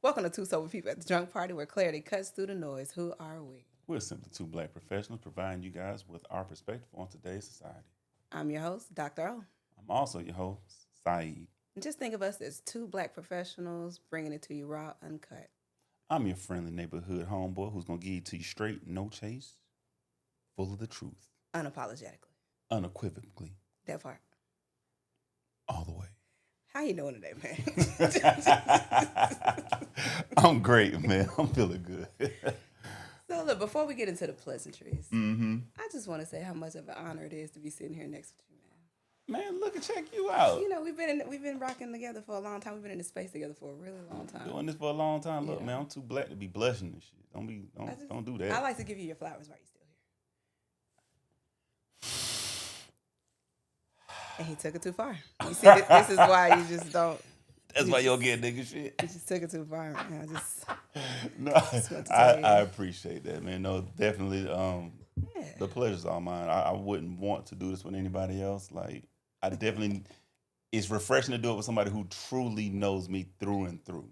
Welcome to Two Sober People at the Drunk Party where clarity cuts through the noise. Who are we? We're simply two black professionals providing you guys with our perspective on today's society. I'm your host, Dr. O. I'm also your host, Saeed. And just think of us as two black professionals bringing it to you raw, uncut. I'm your friendly neighborhood homeboy who's going to give it to you straight, no chase, full of the truth, Unapologetically. unequivocally, That part. all the way. How you doing today, man? I'm great, man. I'm feeling good. So look, before we get into the pleasantries, I just want to say how much of an honor it is to be sitting here next with you, man. Man, look and check you out. You know, we've been rocking together for a long time. We've been in the space together for a really long time. Doing this for a long time. Look, Yeah. man, I'm too black to be blushing and shit. Don't do that. I like to give you your flowers while you're still here. And he took it too far. You see, this is why you just don't. That's why you don't get nigga shit. You just took it too far. Man. No, want to tell you. I appreciate that, man. No, definitely. Yeah. The pleasure's all mine. I wouldn't want to do this with anybody else. Like, I definitely, it's refreshing to do it with somebody who truly knows me through and through.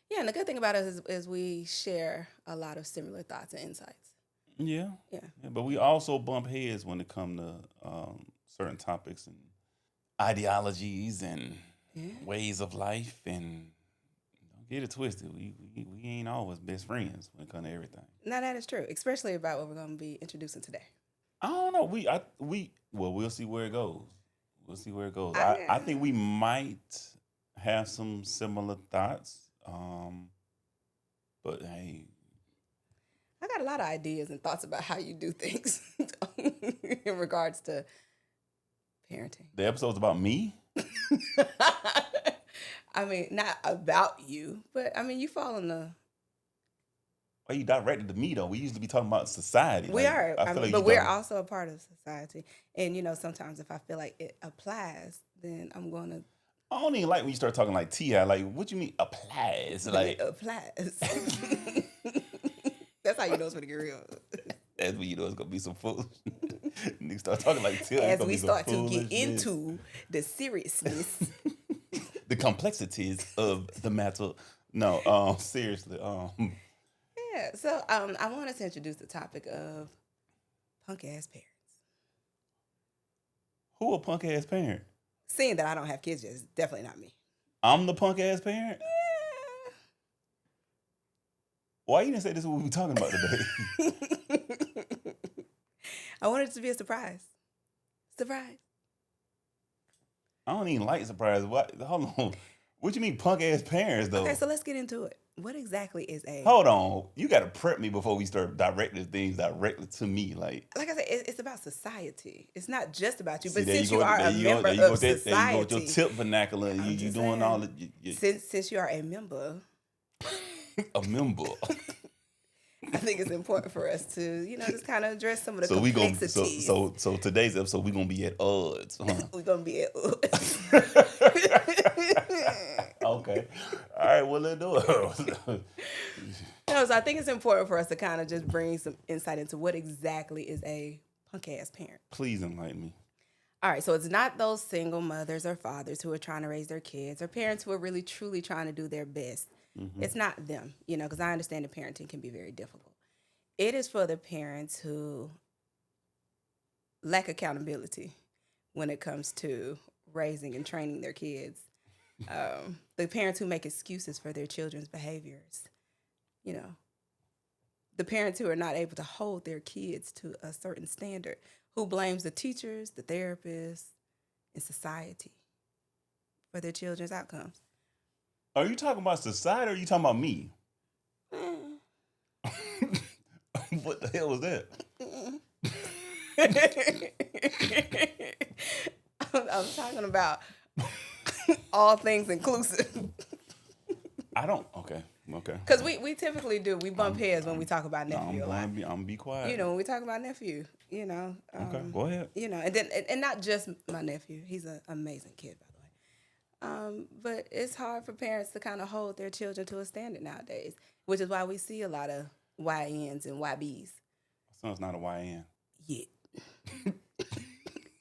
Yeah, and the good thing about us is we share a lot of similar thoughts and insights. Yeah. Yeah. But we also bump heads when it comes to certain topics and ideologies and ways of life. And don't get it twisted. We ain't always best friends when it comes to everything. Now that is true, especially about what we're going to be introducing today. I don't know. We'll see where it goes. We'll see where it goes. I- I think we might have some similar thoughts. But hey, I got a lot of ideas and thoughts about how you do things in regards to parenting. the episode's about me. I mean, not about you, but I mean, you fall in the. Why you directed to me though? We used to be talking about society. We Like, are, I feel like but you we're don't- also a part of society. And you know, sometimes if I feel like it applies, then I'm going to. I don't even like when you start talking like T.I. Like, what you mean applies? Like, It applies. That's how you know it's gonna get real. that's when you know it's gonna be some foolish. Niggas start talking like T.I. As we start to get into the seriousness. the complexities of the matter. No, seriously. Yeah, so I wanted to introduce the topic of punk ass parents. Who a punk ass parent? Seeing that I don't have kids yet is definitely not me. I'm the punk ass parent. Yeah. Why you didn't say this is what we talking about today? I wanted it to be a surprise. Surprise. I don't even like surprise. What? Hold on. What you mean punk ass parents though? Okay, so let's get into it. What exactly is a... Hold on. You got to prep me before we start directing things directly to me. Like I said, it's about society. It's not just about you. see, But there since go, you are there a you go, member there you go of with that- there you go society... with your tip vernacular. I'm You just doing saying. all the... Since you are a member, a member. I think it's important for us to, you know, just kind of address some of the So we gonna complexities. so today's episode we gonna be at odds. Huh? We're going to be at... Okay. All right. Well, let's do it. No, so I think it's important for us to kind of just bring some insight into what exactly is a punk ass parent. Please enlighten me. All right, so it's not those single mothers or fathers who are trying to raise their kids or parents who are really truly trying to do their best. It's not them, you know, because I understand that parenting can be very difficult. It is for the parents who lack accountability when it comes to raising and training their kids. The parents who make excuses for their children's behaviors. You know, the parents who are not able to hold their kids to a certain standard, who blames the teachers, the therapists, and society for their children's outcomes. Are you talking about society or are you talking about me? What the hell was that? I'm talking about all things inclusive. I don't. Okay. Because we typically do. We bump heads when we talk about nephew a lot. I'm gonna be quiet. You know, when we talk about nephew, you know. Okay. Go ahead. You know, and then and not just my nephew. He's an amazing kid, by the way. But it's hard for parents to kind of hold their children to a standard nowadays, which is why we see a lot of YNs and YBs. My son's not a YN. Yeah.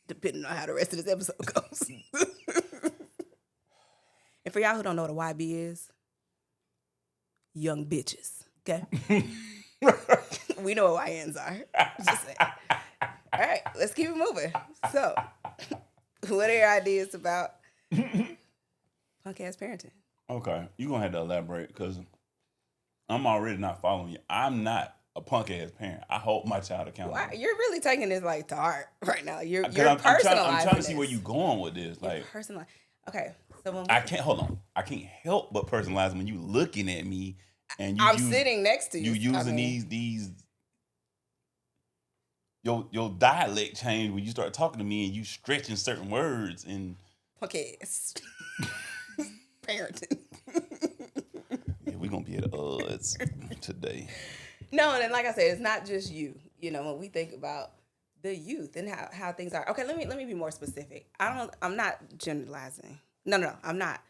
Depending on how the rest of this episode goes. And for y'all who don't know what a YB is, young bitches. Okay, we know what YNs are. Just saying. All right, let's keep it moving. So, what are your ideas about punk ass parenting? Okay, you're going to have to elaborate because I'm already not following you. I'm not a punk ass parent. I hold my child accountable. Why, you're really taking this like to heart right now. You're I'm personalizing trying to see this. where you're going with this. You're Like, personalizing. Okay, so when I can't hold on. I can't help but personalize when you looking at me and I'm sitting next to you, you I using mean, these your dialect change when you start talking to me and you stretching certain words and punk ass parenting. yeah, we're gonna be at odds today. No, and like I said, it's not just you. You know, when we think about the youth and how things are. Okay, let me be more specific. I'm not generalizing. No. I'm not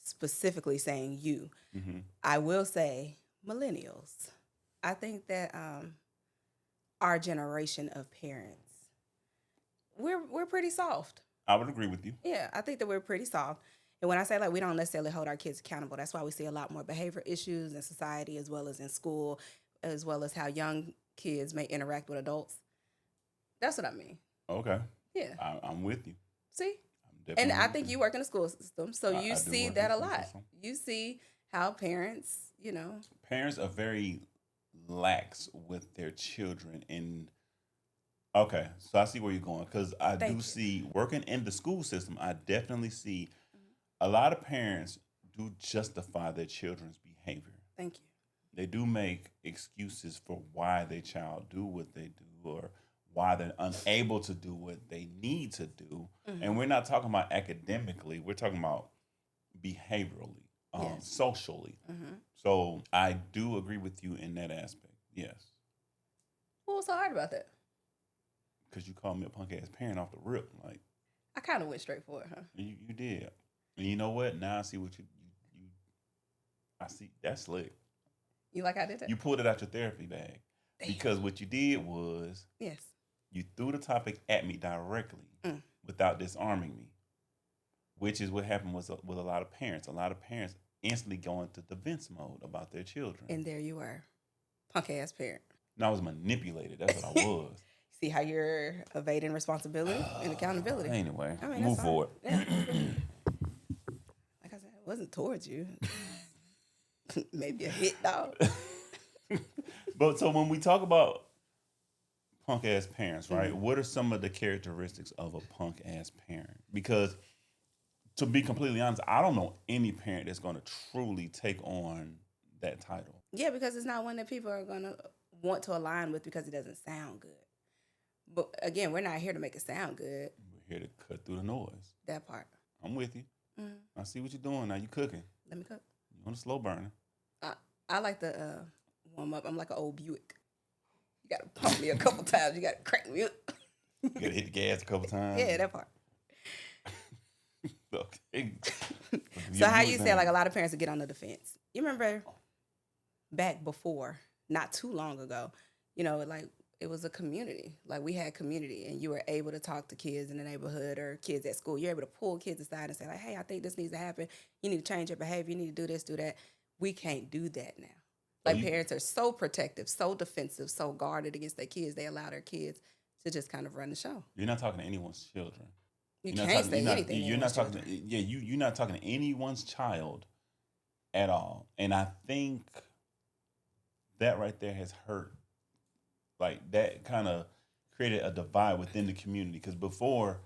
specifically saying you. Hmm. I will say millennials. I think that our generation of parents, we're pretty soft. I would agree with you. Yeah, I think that we're pretty soft. And when I say like we don't necessarily hold our kids accountable, that's why we see a lot more behavior issues in society as well as in school, as well as how young kids may interact with adults. That's what I mean. Okay, Yeah. I'm with you. See? I'm And definitely I with think you. you work in the school system, so you I do see work in that the a school lot. system. You see how parents, you know, Parents are very lax with their children and okay, so I see where you're going because I do thank you. see working in the school system. I definitely see a lot of parents do justify their children's behavior. Thank you. They do make excuses for why their child do what they do or why they're unable to do what they need to do. Mm-hmm. And we're not talking about academically. We're talking about behaviorally, Yes. socially. Mm-hmm. So I do agree with you in that aspect. Yes, What was so hard about that? because you called me a punk ass parent off the rip, like I kind of went straight for it, huh? you did. And you know what? Now I see what you I see that's slick. You like I did that? You pulled it out your therapy bag Damn. because what you did was Yes. you threw the topic at me directly Mm. without disarming me, which is what happened with a lot of parents. A lot of parents instantly go into defense mode about their children. And there you were, punk ass parent. And I was manipulated. That's what I was. See how you're evading responsibility and accountability. Anyway, I mean, move that's fine. forward. Yeah. Like I said, it wasn't towards you. Maybe a hit dog. But so when we talk about punk ass parents, right? Mm-hmm. What are some of the characteristics of a punk ass parent? Because to be completely honest, I don't know any parent that's going to truly take on that title. Yeah, because it's not one that people are gonna want to align with because it doesn't sound good. But again, we're not here to make it sound good. We're here to cut through the noise. That part. I'm with you. Mm-hmm. I see what you're doing now. You cooking. Let me cook. You on a slow burner. I like to warm up. I'm like an old Buick. You gotta pump me a couple times. You gotta crank me up. You gotta hit the gas a couple times. Yeah, that part. Okay. So how you say like a lot of parents would get on the defense. You remember back before, not too long ago, you know, like it was a community. Like we had community and you were able to talk to kids in the neighborhood or kids at school. You're able to pull kids aside and say like, hey, I think this needs to happen. You need to change your behavior. You need to do this, do that. We can't do that now. Like parents are so protective, so defensive, so guarded against their kids. They allow their kids to just kind of run the show. You're not talking to anyone's children. You can't say anything. You're not talking. You're not talking to anyone's child at all. And I think that right there has hurt. Like that kind of created a divide within the community. Because before,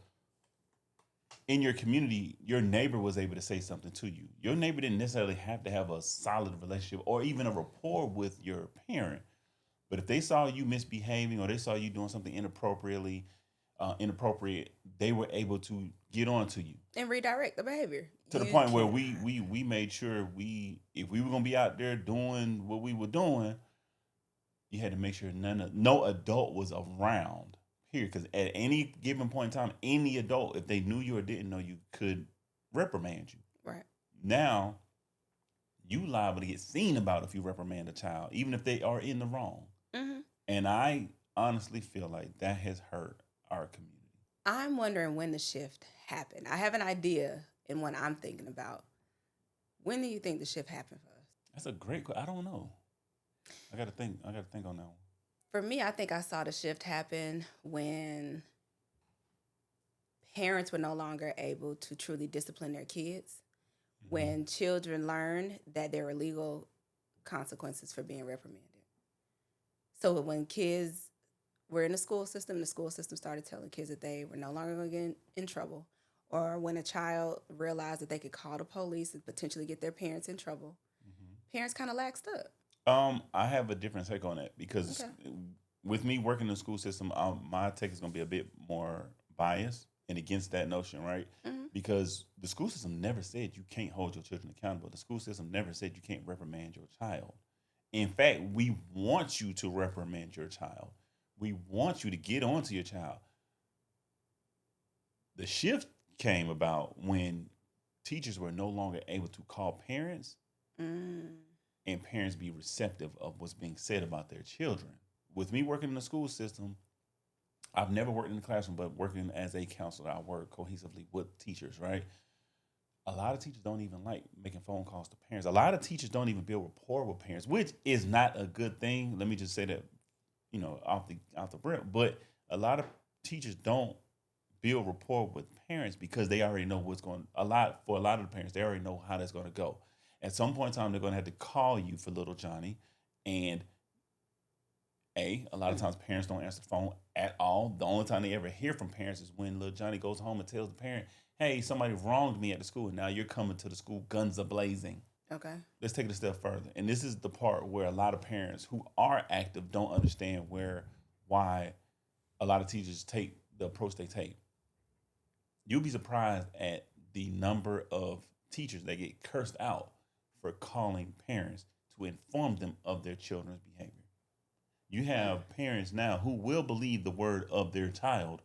in your community, your neighbor was able to say something to you. Your neighbor didn't necessarily have to have a solid relationship or even a rapport with your parent. But if they saw you misbehaving or they saw you doing something inappropriate, they were able to get on to you And redirect the behavior. to the point where we made sure if we were gonna be out there doing what we were doing, you had to make sure no adult was around. Period. Because at any given point in time, any adult, if they knew you or didn't know you, could reprimand you. Right. Now, you liable to get seen about if you reprimand a child, even if they are in the wrong. Mm-hmm. And I honestly feel like that has hurt our community. I'm wondering when the shift happened. I have an idea in what I'm thinking about. When do you think the shift happened for us? That's a great. I don't know. I gotta think. I gotta think on that one. For me, I think I saw the shift happen when parents were no longer able to truly discipline their kids, Mm-hmm. when children learned that there were legal consequences for being reprimanded. So when kids were in the school system started telling kids that they were no longer going to get in trouble. Or when a child realized that they could call the police and potentially get their parents in trouble, parents kind of laxed up. I have a different take on that because Okay. with me working in the school system, my take is going to be a bit more biased and against that notion, right? Mm-hmm. Because the school system never said you can't hold your children accountable. The school system never said you can't reprimand your child. In fact, we want you to reprimand your child. We want you to get onto your child. The shift came about when teachers were no longer able to call parents Mm. and parents be receptive of what's being said about their children. With me working in the school system, I've never worked in the classroom, but working as a counselor, I work cohesively with teachers, right? A lot of teachers don't even like making phone calls to parents. A lot of teachers don't even build rapport with parents, which is not a good thing. Let me just say that, off the rip. But a lot of teachers don't build rapport with parents because they already know what's going. A lot of the parents, they already know how that's going to go. At some point in time, they're going to have to call you for little Johnny, and a lot of times parents don't answer the phone at all. The only time they ever hear from parents is when little Johnny goes home and tells the parent, "Hey, somebody wronged me at the school, and now you're coming to the school guns a blazing." Okay. Let's take it a step further, and this is the part where a lot of parents who are active don't understand why a lot of teachers take the approach they take. You'll be surprised at the number of teachers that get cursed out for calling parents to inform them of their children's behavior. You have parents now who will believe the word of their child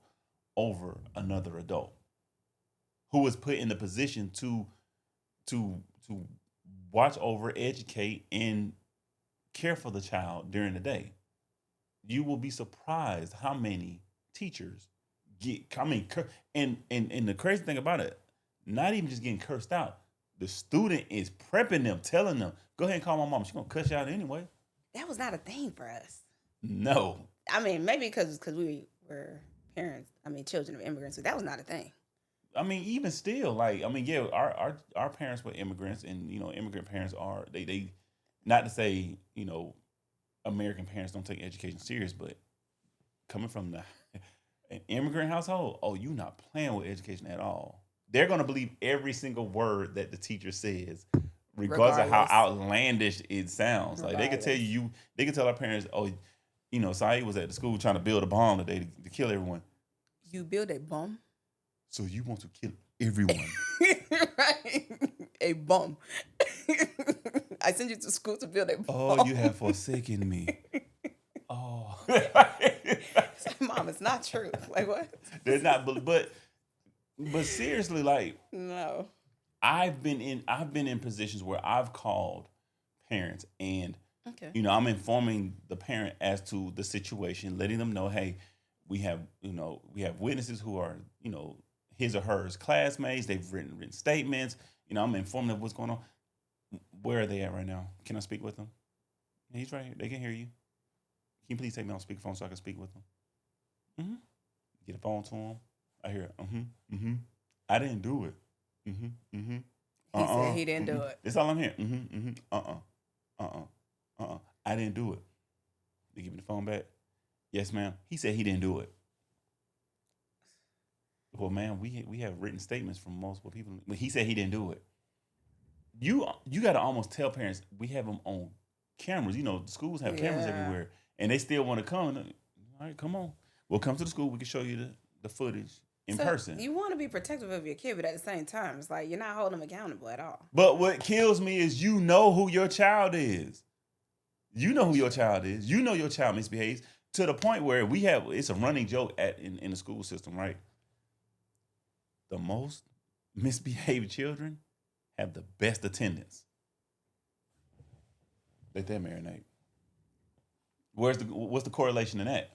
over another adult who was put in the position to watch over, educate, and care for the child during the day. You will be surprised how many teachers get. I mean, and the crazy thing about it, not even just getting cursed out. The student is prepping them, telling them, "Go ahead and call my mom. She's gonna cuss you out anyway." That was not a thing for us. No, I mean, maybe because we were parents. I mean, children of immigrants. So that was not a thing. I mean, even still, like, I mean, yeah, our parents were immigrants, and immigrant parents are they, not to say American parents don't take education serious, but coming from an immigrant household, oh, you not playing with education at all. They're gonna believe every single word that the teacher says, regardless of how Regardless. outlandish it sounds. Like they could tell Regardless. you, they could tell our parents, oh, Saeed was at the school trying to build a bomb today to kill everyone. You build a bomb. So you want to kill everyone? Right. A bomb. I sent you to school to build a Oh, bomb. you have forsaken me. Oh, Mom, it's not true. Like what? they're not. But seriously, like No. I've been in positions where I've called parents and Okay. I'm informing the parent as to the situation, letting them know, hey, we have witnesses who are his or hers classmates. They've written statements. I'm informing them of what's going on. Where are they at right now? Can I speak with them? He's right here. They can hear you. Can you please take me on speakerphone so I can speak with them? Mm-hmm. Get a phone to them. I hear, I didn't do it. Mm-hmm. He said Uh-uh. he didn't do it. That's all I'm hearing. Uh-uh. I didn't do it. They give me the phone back. Yes, ma'am. He said he didn't do it. Well, man, we have written statements from multiple people. But he said he didn't do it. You got to almost tell parents we have them on cameras. The schools have cameras Yeah. everywhere, and they still want to come. All right, come on. We'll come to the school. We can show you the footage in So person. you want to be protective of your kid, but at the same time, it's like you're not holding them accountable at all. But what kills me is you know who your child is. You know who your child is. You know your child misbehaves to the point where it's a running joke in the school system, right? The most misbehaved children have the best attendance. Let that marinate. What's the correlation in that?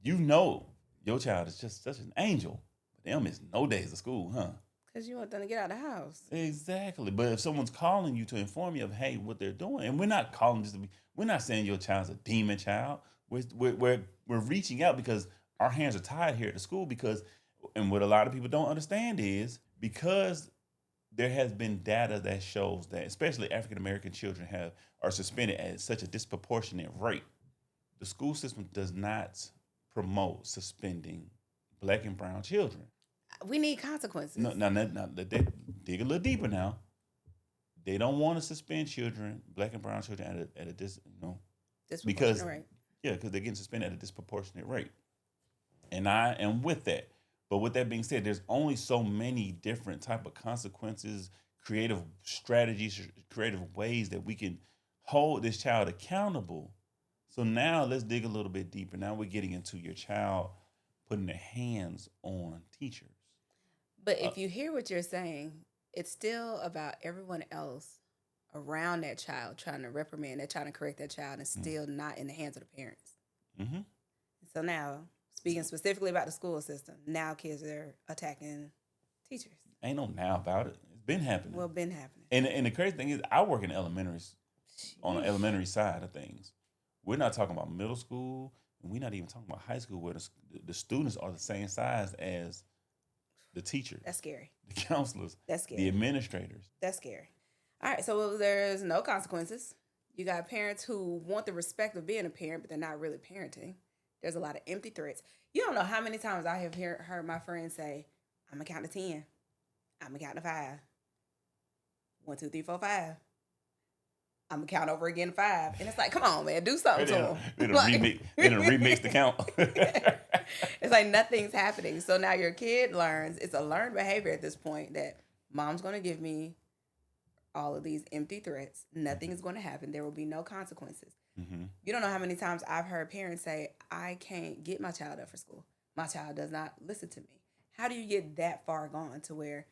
You know your child is just such an angel, but they don't miss no days of school, huh? Because you want them to get out of the house. Exactly. But if someone's calling you to inform you of, hey, what they're doing, and we're not calling just to be, we're not saying your child's a demon child. We're reaching out because our hands are tied here at the school because, and what a lot of people don't understand is because there has been data that shows that especially African American children are suspended at such a disproportionate rate. The school system does not promote suspending black and brown children. We need consequences. No, now, dig a little deeper now. They don't want to suspend children, black and brown children, at a because Disproportionate rate. because they're getting suspended at a disproportionate rate, and I am with that. But with that being said, there's only so many different type of consequences, creative strategies, creative ways that we can hold this child accountable. So now let's dig a little bit deeper. Now we're getting into your child putting their hands on teachers. But if you hear what you're saying, it's still about everyone else around that child trying to reprimand that child and correct that child and still not in the hands of the parents. Mm-hmm. So now, speaking specifically about the school system, now kids are attacking teachers. Ain't no now about it. It's been happening. Well, been happening. And the crazy thing is, I work in elementaries, on the elementary side of things. We're not talking about middle school, and we're not even talking about high school, where the students are the same size as the teachers. That's scary. The counselors. That's scary. The administrators. That's scary. All right, so there's no consequences. You got parents who want the respect of being a parent, but they're not really parenting. There's a lot of empty threats. You don't know how many times I have heard my friends say, I'm going to count to 10. I'm going to count to 5. 1, 2, 3, 4, 5. I'm going to count over again to 5. And it's like, come on, man, do something to them. They remix the count. It's like nothing's happening. So now your kid learns, it's a learned behavior at this point that mom's going to give me all of these empty threats. Nothing is going to happen. There will be no consequences. Mm-hmm. You don't know how many times I've heard parents say, I can't get my child up for school. My child does not listen to me. How do you get that far gone to where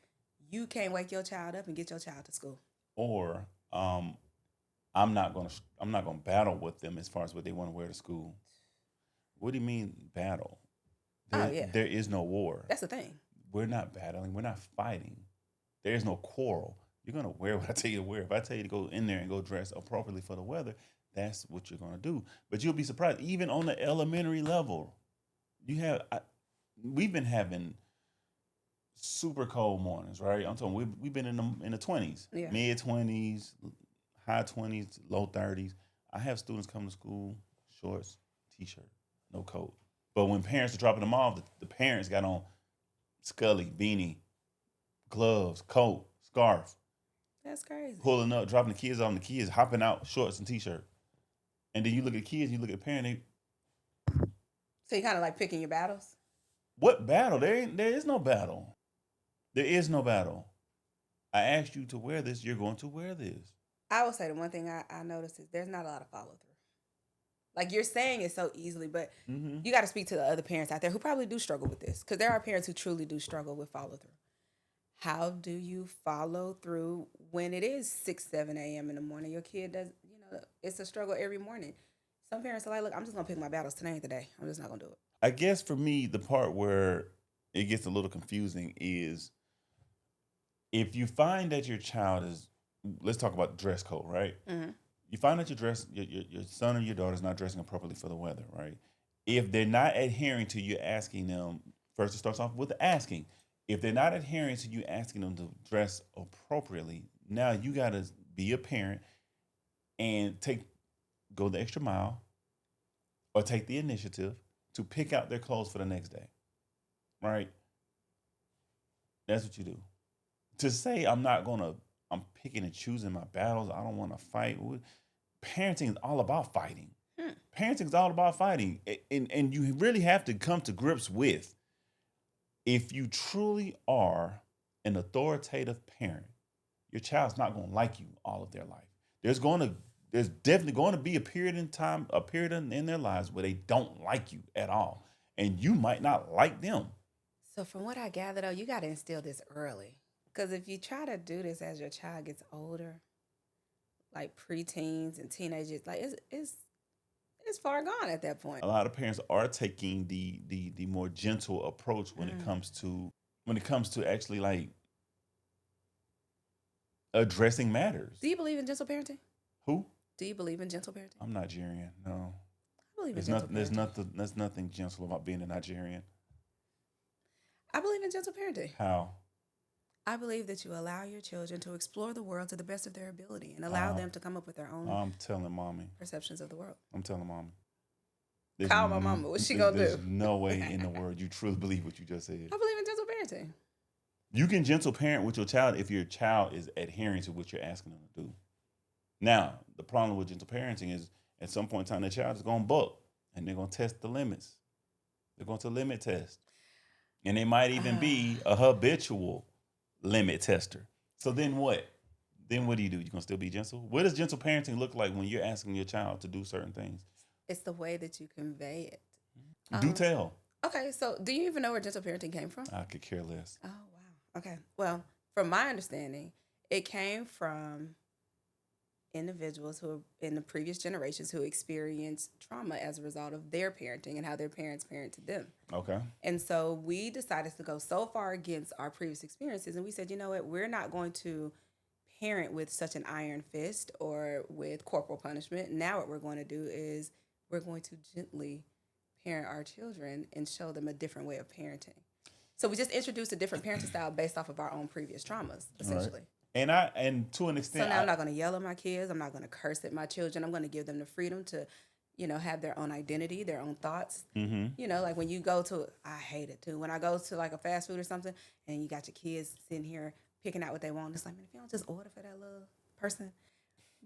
you can't wake your child up and get your child to school? Or I'm not gonna battle with them as far as what they want to wear to school. What do you mean battle? There is no war. That's the thing. We're not battling. We're not fighting. There is no quarrel. You're gonna wear what I tell you to wear. If I tell you to go in there and go dress appropriately for the weather, that's what you're gonna do. But you'll be surprised. Even on the elementary level, we've been having super cold mornings, right? I'm talking. We've been in the 20s, mid 20s, high 20s, low 30s. I have students come to school, shorts, t-shirt, no coat. But when parents are dropping them off, the parents got on Scully, beanie, gloves, coat, scarf. That's crazy. Pulling up, dropping the kids on, the kids hopping out, shorts and t-shirt. And then you look at kids, you look at parents. So you kind of like picking your battles? What battle? There is no battle. There is no battle. I asked you to wear this, you're going to wear this. I will say the one thing I noticed is there's not a lot of follow through. Like you're saying it so easily, but you got to speak to the other parents out there who probably do struggle with this, because there are parents who truly do struggle with follow through. How do you follow through when it is 6, 7 a.m. in the morning? Your kid does, it's a struggle every morning. Some parents are like, look, I'm just going to pick my battles. Today ain't the day. I'm just not going to do it. I guess for me, the part where it gets a little confusing is if you find that your child is, let's talk about dress code, right? Mm-hmm. You find that your son or your daughter is not dressing appropriately for the weather, right? If they're not adhering to you asking them, first it starts off with asking. If they're not adhering to you asking them to dress appropriately, now you got to be a parent and go the extra mile or take the initiative to pick out their clothes for the next day, right? That's what you do. To say I'm picking and choosing my battles, I don't want to fight. Parenting is all about fighting. Parenting is all about fighting. And you really have to come to grips with, if you truly are an authoritative parent, your child's not going to like you all of their life. There's definitely going to be a period in their lives where they don't like you at all. And you might not like them. So from what I gather, though, you got to instill this early. Because if you try to do this as your child gets older, like preteens and teenagers, like it's far gone at that point. A lot of parents are taking the more gentle approach when it comes to actually like addressing matters. Do you believe in gentle parenting? Who? Do you believe in gentle parenting? I'm Nigerian. No. I believe in gentle parenting. There's nothing gentle about being a Nigerian. I believe in gentle parenting. How? I believe that you allow your children to explore the world to the best of their ability and allow them to come up with their own I'm telling mommy. perceptions of the world. I'm telling mommy. Call my mama. What's she gonna There's do? no way in the world you truly believe what you just said. I believe in gentle parenting. You can gentle parent with your child if your child is adhering to what you're asking them to do. Now, the problem with gentle parenting is at some point in time, the child is going to buck and they're going to test the limits. They're going to limit test. And they might even be a habitual limit tester. So then what? Then what do? You're going to still be gentle? What does gentle parenting look like when you're asking your child to do certain things? It's the way that you convey it. Do tell. Okay, so do you even know where gentle parenting came from? I could care less. Oh, wow. Okay. Well, from my understanding, it came from individuals who in the previous generations who experienced trauma as a result of their parenting and how their parents parented them. Okay. And so we decided to go so far against our previous experiences, and we said, you know what, we're not going to parent with such an iron fist or with corporal punishment. Now what we're going to do is we're going to gently parent our children and show them a different way of parenting. So we just introduced a different parenting style based off of our own previous traumas, essentially. Right. And to an extent, so now I'm not going to yell at my kids. I'm not going to curse at my children. I'm going to give them the freedom to, have their own identity, their own thoughts. Mm-hmm. Like when you go to, I hate it too. When I go to like a fast food or something, and you got your kids sitting here picking out what they want, it's like, man, if you don't just order for that little person,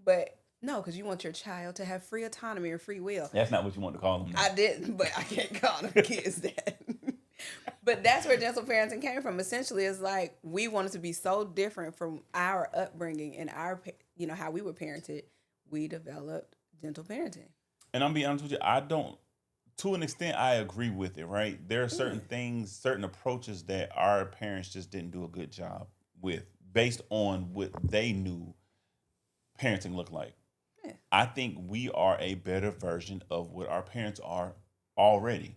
but. No, because you want your child to have free autonomy or free will. That's not what you want to call them. I didn't, but I can't call them kids that. But that's where gentle parenting came from. Essentially, it's like we wanted to be so different from our upbringing and our, how we were parented. We developed gentle parenting. And I'm being honest with you, to an extent, I agree with it, right? There are certain things, certain approaches that our parents just didn't do a good job with based on what they knew parenting looked like. Yeah. I think we are a better version of what our parents are already,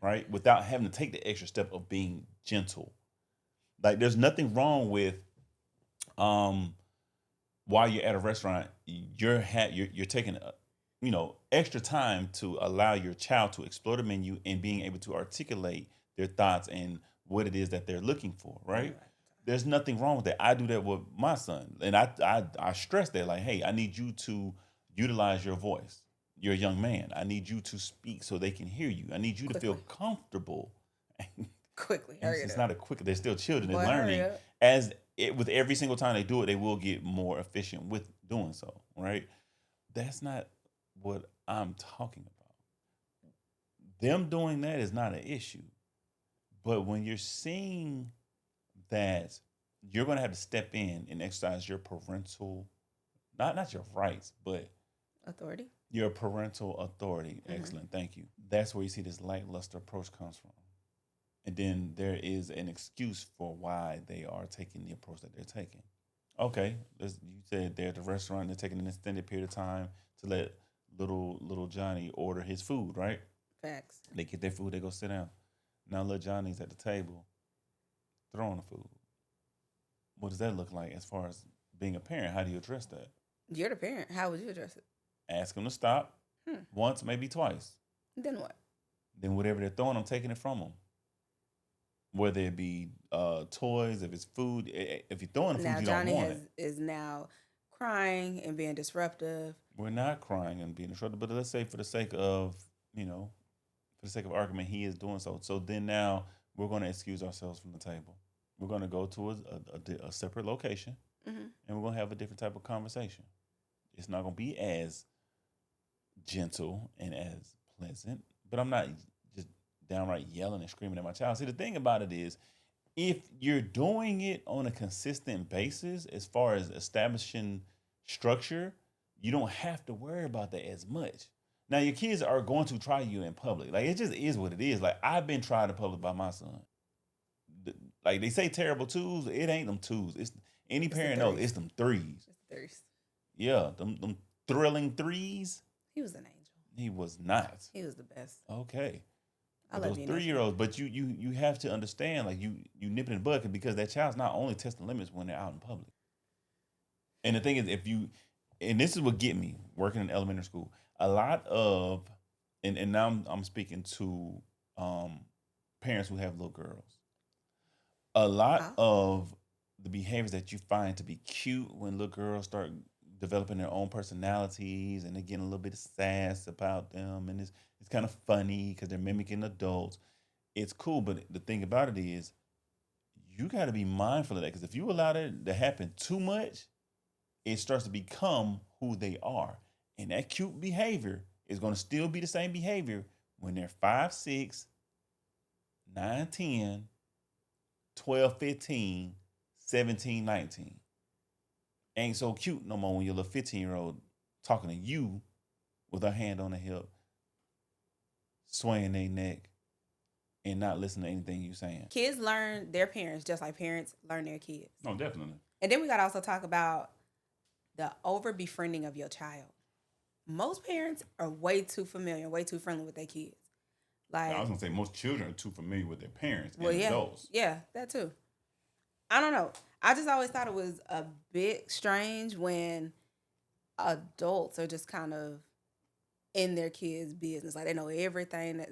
right? Without having to take the extra step of being gentle. Like, there's nothing wrong with, while you're at a restaurant, you're taking, extra time to allow your child to explore the menu and being able to articulate their thoughts and what it is that they're looking for, right? There's nothing wrong with that. I do that with my son. And I stress that, like, hey, I need you to utilize your voice. You're a young man. I need you to speak so they can hear you. I need you to feel comfortable. Quickly. It's not a quick. They're still children. They're learning. With every single time they do it, they will get more efficient with doing so, right? That's not what I'm talking about. Them doing that is not an issue. But when you're seeing that you're going to have to step in and exercise your parental, not your rights, but authority. Your parental authority. Mm-hmm. Excellent. Thank you. That's where you see this lackluster approach comes from. And then there is an excuse for why they are taking the approach that they're taking. Okay, you said they're at the restaurant, they're taking an extended period of time to let little Johnny order his food, right? Facts. They get their food, they go sit down. Now little Johnny's at the table throwing the food. What does that look like as far as being a parent? How do you address that? You're the parent. How would you address it? Ask them to stop once, maybe twice. Then what? Then whatever they're throwing, I'm taking it from them. Whether it be toys, if it's food, if you're throwing food, you don't want it. Johnny is now crying and being disruptive. We're not crying and being disruptive, but let's say for the sake of, argument, he is doing so. So then now we're going to excuse ourselves from the table. We're going to go to a separate location, and we're going to have a different type of conversation. It's not going to be as gentle and as pleasant, but I'm not just downright yelling and screaming at my child. See, the thing about it is, if you're doing it on a consistent basis, as far as establishing structure, you don't have to worry about that as much. Now, your kids are going to try you in public. Like, it just is what it is. Like, I've been tried in public by my son. Like, they say terrible twos. It ain't them twos. It's parent knows it's them threes. It's the threes. Yeah, them thrilling threes. He was an angel. He was not. He was the best. Okay. I love those 3-year-olds, but you have to understand, like, you nip it in the bud because that child's not only testing limits when they're out in public. And the thing is, and this is what get me working in elementary school. A lot of, and now I'm speaking to um, parents who have little girls. A lot Oh, of the behaviors that you find to be cute when little girls start developing their own personalities and they're getting a little bit of sass about them, and it's kind of funny because they're mimicking adults. It's cool, but the thing about it is, you got to be mindful of that because if you allow that to happen too much, it starts to become who they are. And that cute behavior is going to still be the same behavior when they're 5, 6, 9, 10, 12, 15, 17, 19. Ain't so cute no more when your little 15-year-old talking to you with her hand on the hip, swaying their neck, and not listening to anything you saying. kids learn their parents just like parents learn their kids. No, definitely. And then we got to also talk about the over befriending of your child. Most parents are way too familiar, way too friendly with their kids. Now, I was Like, gonna say most children are too familiar with their parents well, and yeah, adults. yeah, that too. I don't know. I just always thought it was a bit strange when adults are just kind of in their kids' business. Like they know everything that.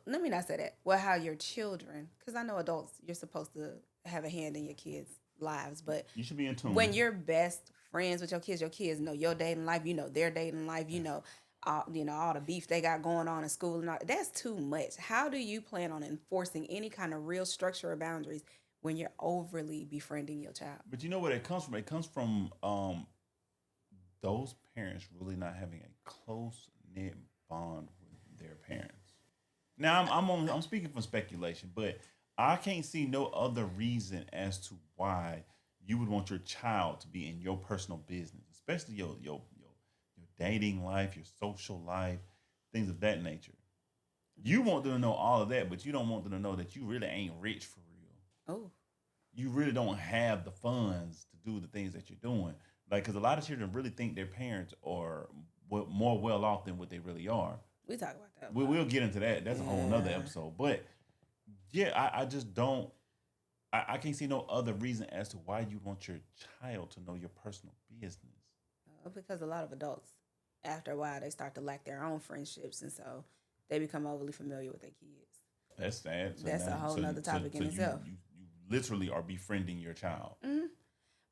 Let me not say that. Well, how your children, because I know adults, you're supposed to have a hand in your kids' lives, but You should be in when tune. you're best friends with your kids know your dating life, you know their dating life, you know all the beef they got going on in school and all. That's too much. How do you plan on enforcing any kind of real structure or boundaries when you're overly befriending your child? But you know where it comes from? It comes from those parents really not having a close knit bond with their parents. Now I'm speaking from speculation, but I can't see no other reason as to why you would want your child to be in your personal business, especially your dating life, your social life, things of that nature. You want them to know all of that, but you don't want them to know that you really ain't rich for real. Oh, You really don't have the funds to do the things that you're doing. Like, because a lot of children really think their parents are more well off than what they really are. we talk about that a We lot. will get into that. That's a whole nother Yeah. episode. But yeah, I just don't. I can't see no other reason as to why you want your child to know your personal business. Because a lot of adults, after a while, they start to lack their own friendships, and so they become overly familiar with their kids. That's sad. So That's a now, whole nother topic so in itself. you literally are befriending your child. Hmm.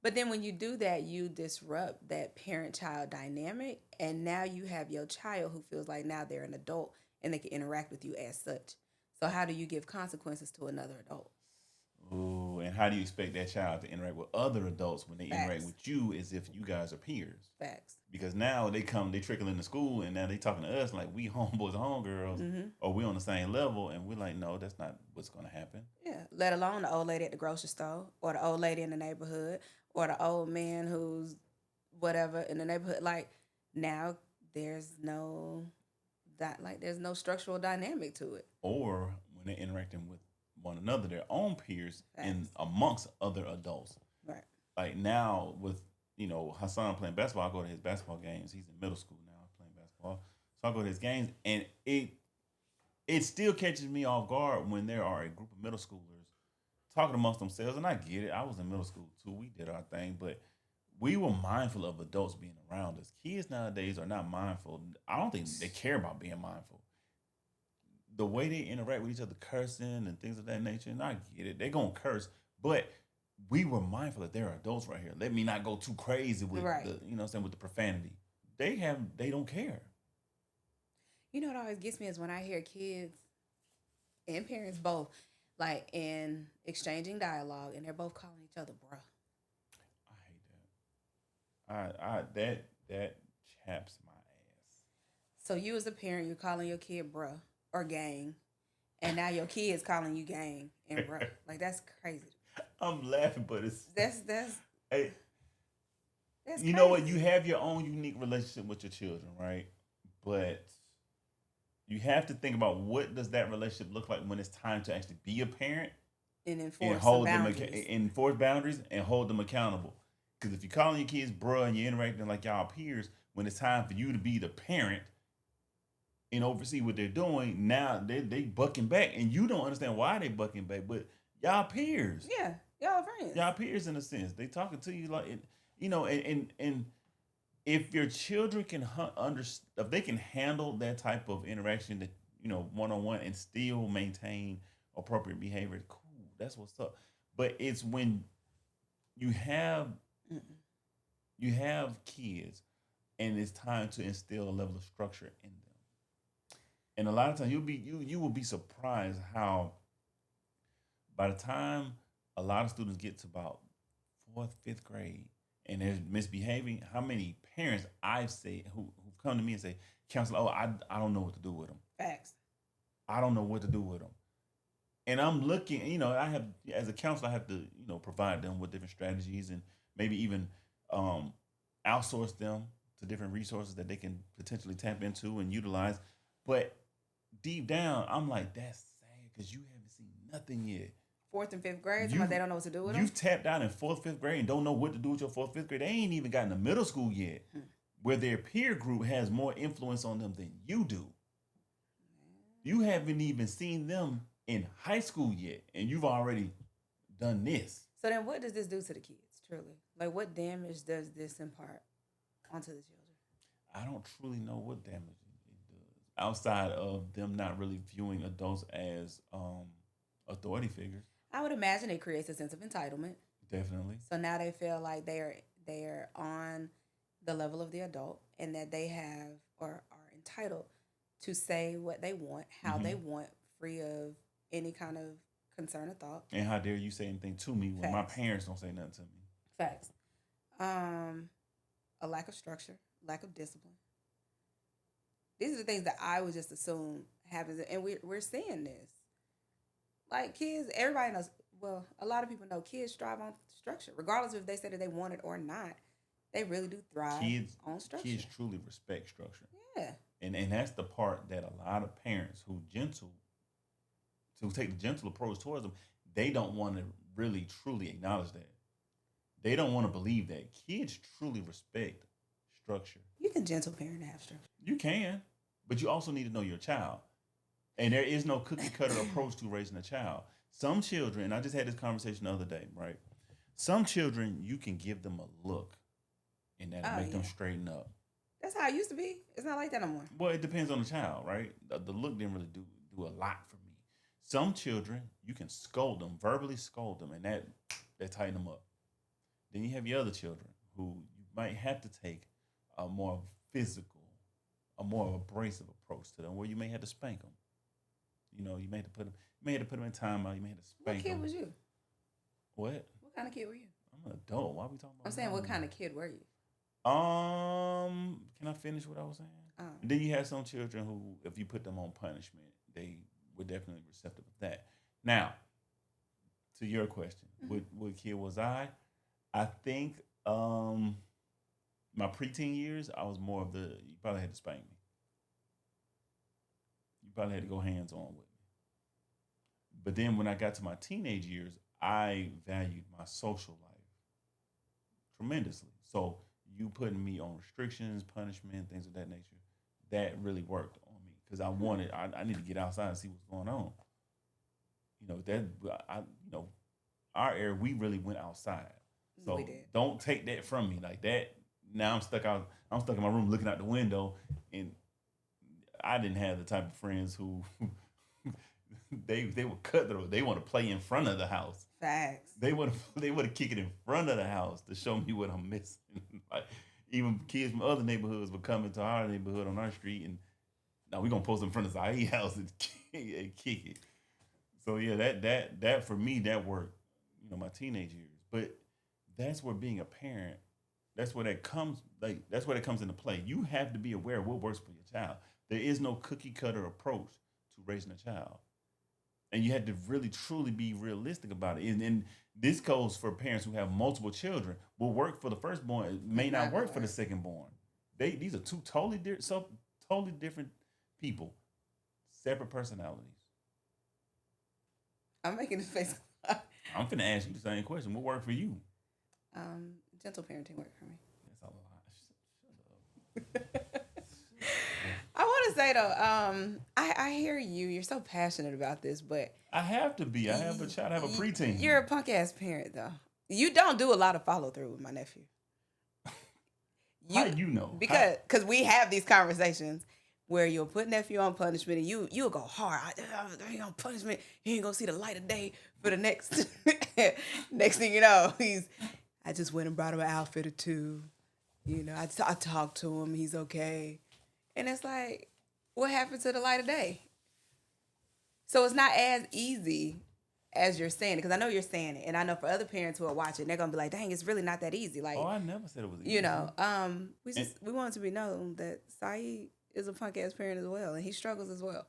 But then when you do that, you disrupt that parent child dynamic. And now you have your child who feels like now they're an adult and they can interact with you as such. So, how do you give consequences to another adult? Ooh, and how do you expect that child to interact with other adults when they interact Facts. with you as if you guys are peers? Facts. Because now they trickle into school and now they talking to us like we homeboys and homegirls Hmm. or we on the same level and we're like, no, that's not what's gonna happen. Yeah. Let alone the old lady at the grocery store or the old lady in the neighborhood or the old man who's whatever in the neighborhood. Like, now there's no there's no structural dynamic to it. Or when they're interacting with one another, their own peers and Facts. amongst other adults. Right. Like now with Hassan playing basketball, I go to his basketball games. He's in middle school now playing basketball, so I go to his games, and it still catches me off guard when there are a group of middle schoolers talking amongst themselves. And I get it. I was in middle school too. We did our thing, but we were mindful of adults being around us. Kids nowadays are not mindful. I don't think they care about being mindful. The way they interact with each other, cursing and things of that nature, and I get it. They're gonna curse, but we were mindful that there are adults right here. Let me not go too crazy with Right. the, what I'm saying, with the profanity. They don't care. You know what always gets me is when I hear kids and parents both like in exchanging dialogue and they're both calling each other bruh. I hate that. That chaps my ass. So you as a parent, you're calling your kid bruh or gang, and now your kid's calling you gang and bruh. Like that's crazy. I'm laughing, but it's That's hey, that's you crazy. know what? You have your own unique relationship with your children, right? But you have to think about what does that relationship look like when it's time to actually be a parent And and enforce some hold them boundaries. enforce boundaries and hold them accountable. Because if you're calling your kids bruh and you're interacting like y'all peers, when it's time for you to be the parent and oversee what they're doing, now they bucking back, and you don't understand why they bucking back. But y'all peers, Yeah, y'all friends. y'all peers in a sense. They talking to you like, and if your children can if they can handle that type of interaction, that one on one, and still maintain appropriate behavior, cool. That's what's up. But it's when you have Mm-mm. you have kids, and it's time to instill a level of structure in them. And a lot of times you will be surprised how by the time a lot of students get to about fourth, fifth grade, and they're misbehaving, how many parents I've said who've come to me and say, "Counselor, oh, I don't know what to do with them. Facts. I don't know what to do with them." And I'm looking, I have, as a counselor, I have to, provide them with different strategies, and maybe even um, outsource them to different resources that they can potentially tap into and utilize. But deep down, I'm like, that's sad because you haven't seen nothing yet. Fourth and fifth grade, You they don't know what to do with them. you've tapped out in fourth, fifth grade and don't know what to do with your fourth, fifth grade. They ain't even gotten to middle school yet, where their peer group has more influence on them than you do. You haven't even seen them in high school yet, and you've already done this. So then, what does this do to the kids? Truly, like, what damage does this impart onto the children? I don't truly know what damage it does, outside of them not really viewing adults as authority figures. I would imagine it creates a sense of entitlement. Definitely. So now they feel like they're on the level of the adult, and that they have or are entitled to say what they want, how they Hmm. want, free of any kind of concern or thought. And how dare you say anything to me when my Facts. parents don't say nothing to me? Facts. Um, a lack of structure, lack of discipline. These are the things that I would just assume happens, and we're seeing this. Like kids, everybody knows. Well, a lot of people know kids strive on structure, regardless of if they say that they want it or not. They really do thrive Kids, on structure. kids truly respect structure, Yeah, and that's the part that a lot of parents who take the gentle approach towards them, they don't want to really truly acknowledge that. They don't want to believe that kids truly respect structure. you can gentle parent and have structure. You can, but you also need to know your child. And there is no cookie cutter approach to raising a child. Some children, and I just had this conversation the other day, right? Some children, you can give them a look, and that'll Oh make them yeah, straighten up. that's how it used to be. It's not like that no more. Well, it depends on the child, right? The look didn't really do a lot for me. Some children, you can scold them, verbally scold them, and that tighten them up. Then you have your other children who you might have to take a more physical, a more abrasive approach to them, where you may have to spank them. You may have to put them in timeout. You may have to What spank kid them. was you? What? What kind of kid were you? I'm an adult. Why are we talking I'm about saying, what grown? kind of kid were you? Can I finish what I was saying? Um, And then you have some children who, if you put them on punishment, they were definitely receptive of that. Now, to your question, what kid was I? I think my preteen years, I was more of the, you probably had to spank me. You probably had to go hands on with me. But then when I got to my teenage years, I valued my social life tremendously. So you putting me on restrictions, punishment, things of that nature, that really worked on me because I need to get outside and see what's going on. That I, our area, we really went outside. we So did. don't take that from me like that. Now I'm stuck in my room looking out the window, and I didn't have the type of friends who they were cutthroat. They want to play in front of the house. Facts. They would kick it in front of the house to show me what I'm missing. Like even kids from other neighborhoods would come into our neighborhood on our street, and now we're gonna post in front of Zahid house and kick it. So yeah, that for me that worked. My teenage years, but that's where being a parent, that's where that comes into play. You have to be aware of what works for your child. There is no cookie cutter approach to raising a child, and you had to really truly be realistic about it. And this goes for parents who have multiple children. What work for the firstborn may It's not not gonna work for the work. secondborn. These are two totally different people, separate personalities. I'm making this face. I'm finna ask you the same question. What worked for you? Gentle parenting worked for me. That's a lot. Shut up. I want to say though, I hear you. You're so passionate about this, but I have to be. I have a child. I have a preteen. you're a punk ass parent though. You don't do a lot of follow through with my nephew. How you know? Because we have these conversations where you'll put nephew on punishment and you'll go hard. He on punishment. He ain't gonna see the light of day for the next next thing you know, I just went and brought him an outfit or two. I talked to him. He's okay. And it's like, what happened to the light of day? So it's not as easy as you're saying it, because I know you're saying it, and I know for other parents who are watching, they're gonna be like, "Dang, it's really not that easy." Like, I never said it was easy. We want it to be known that Saeed is a punk ass parent as well, and he struggles as well.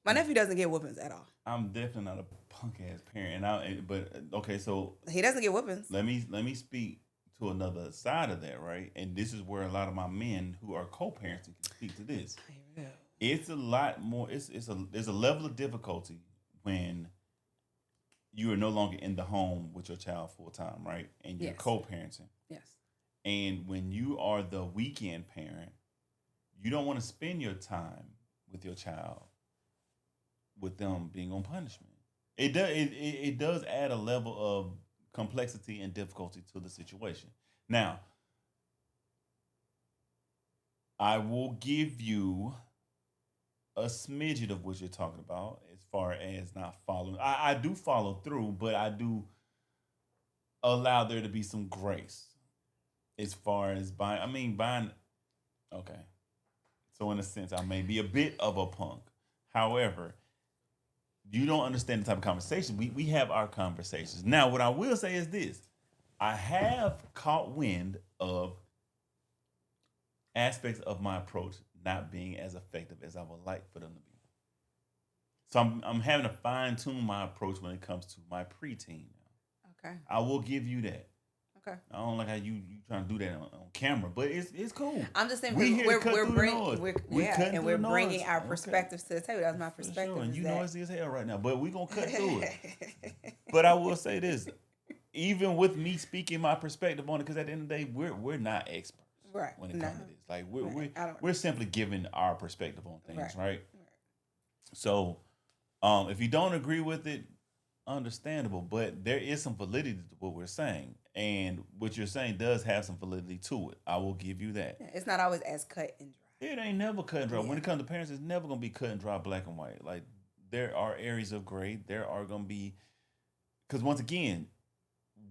My nephew doesn't get whoopings at all. I'm definitely not a punk ass parent, but okay, so he doesn't get whoopings. Let me speak to another side of that, right? And this is where a lot of my men who are co-parenting can speak to this. It's a lot more. There's a level of difficulty when you are no longer in the home with your child full time, right? And you're co-parenting. Yes. And when you are the weekend parent, you don't want to spend your time with your child with them being on punishment. It does add a level of complexity and difficulty to the situation. Now, I will give you a smidget of what you're talking about as far as not following. I do follow through, but I do allow there to be some grace as far as buying. Okay. So in a sense, I may be a bit of a punk. However, you don't understand the type of conversation. We have our conversations. Now, what I will say is this. I have caught wind of aspects of my approach not being as effective as I would like for them to be. So I'm having to fine tune my approach when it comes to my preteen now. Okay. I will give you that. Okay. I don't like how you trying to do that on camera, but it's cool. I'm just saying we're bringing our perspectives to the table. That's my perspective. Sure. And you know it's as hell right now, but we're gonna cut through it. But I will say this, even with me speaking my perspective on it, because at the end of the day, we're not experts. Right. When it comes to this, like we're simply giving our perspective on things, right? So, if you don't agree with it, understandable, but there is some validity to what we're saying, and what you're saying does have some validity to it. I will give you that. It's not always as cut and dry. It ain't never cut and dry. When it comes to parents, it's never gonna be cut and dry, black and white. Like there are areas of gray. There are gonna be, because once again,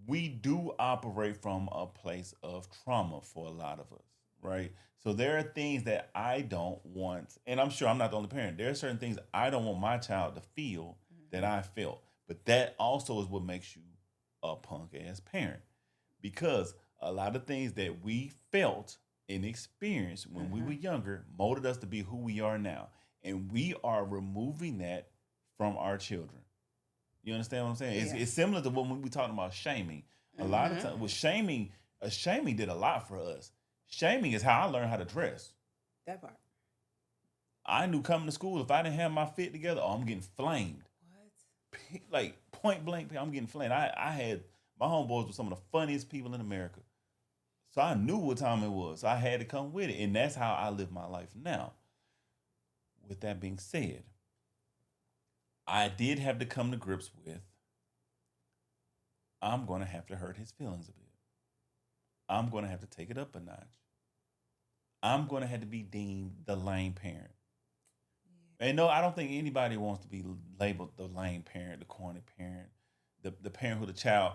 we do operate from a place of trauma for a lot of us, right? So there are things that I don't want, and I'm sure I'm not the only parent. There are certain things I don't want my child to feel that I felt. But that also is what makes you a punk ass parent. Because a lot of things that we felt and experienced when we were younger molded us to be who we are now. And we are removing that from our children. You understand what I'm saying? It's similar to when we talking about shaming. A lot of times with shaming did a lot for us. Shaming is how I learned how to dress. That part. I knew coming to school, if I didn't have my fit together, I'm getting flamed. What? Like point blank, I'm getting flamed. I had my homeboys were some of the funniest people in America. So I knew what time it was. So I had to come with it. And that's how I live my life now. With that being said, I did have to come to grips with, I'm going to have to hurt his feelings a bit. I'm going to have to take it up a notch. I'm going to have to be deemed the lame parent. And no, I don't think anybody wants to be labeled the lame parent, the corny parent, the parent who the child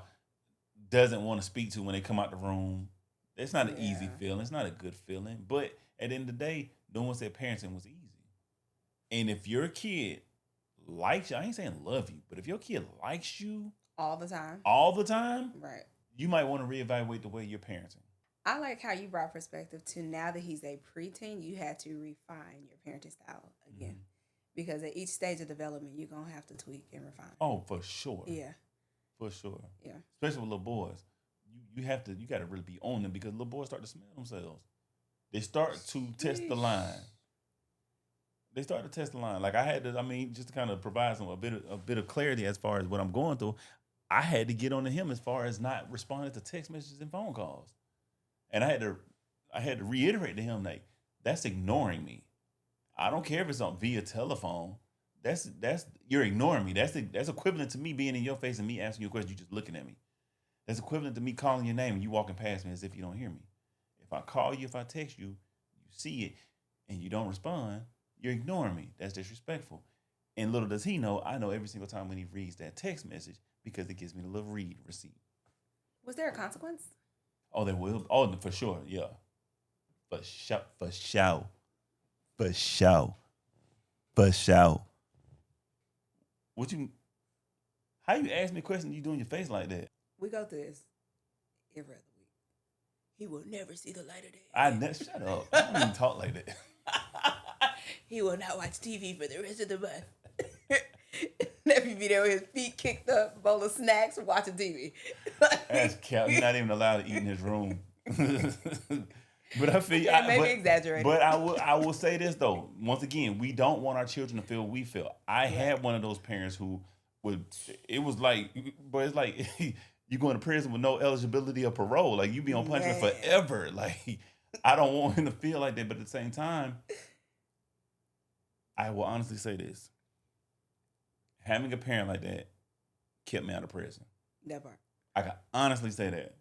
doesn't want to speak to when they come out the room. It's not an easy feeling. It's not a good feeling. But at the end of the day, no one said parenting was easy. And if your kid likes you, I ain't saying love you, but if your kid likes you all the time, right, you might want to reevaluate the way you're parenting. I like how you brought perspective to now that he's a preteen, you had to refine your parenting style again. Because at each stage of development, you're going to have to tweak and refine. Oh, for sure. Yeah. For sure. Yeah. Especially with little boys. You got to really be on them because little boys start to smell themselves. They start to test the line. Like I had to, just to kind of provide a bit of clarity as far as what I'm going through, I had to get on to him as far as not responding to text messages and phone calls. And I had to reiterate to him, like, that's ignoring me. I don't care if it's on via telephone. That's you're ignoring me. That's equivalent to me being in your face and me asking you a question, you just looking at me. That's equivalent to me calling your name and you walking past me as if you don't hear me. If I call you, if I text you, you see it, and you don't respond, you're ignoring me. That's disrespectful. And little does he know, I know every single time when he reads that text message because it gives me the little read receipt. Was there a consequence? Oh, there will. Oh, for sure. Yeah. For sure. For sure. For sure. For sure. What you? How you ask me a question? You doing your face like that? We go through this every other week. He will never see the light of day. Shut up. I don't even talk like that. He will not watch TV for the rest of the month. Nephew be there with his feet kicked up, bowl of snacks, watching TV. That's cap. He's not even allowed to eat in his room. But I feel maybe exaggerating. But I will say this though. Once again, we don't want our children to feel what we feel. I had one of those parents who would. It was like, but it's like you going to prison with no eligibility or parole. Like you be on punishment forever. Like I don't want him to feel like that. But at the same time, I will honestly say this: having a parent like that kept me out of prison. That part. I can honestly say that.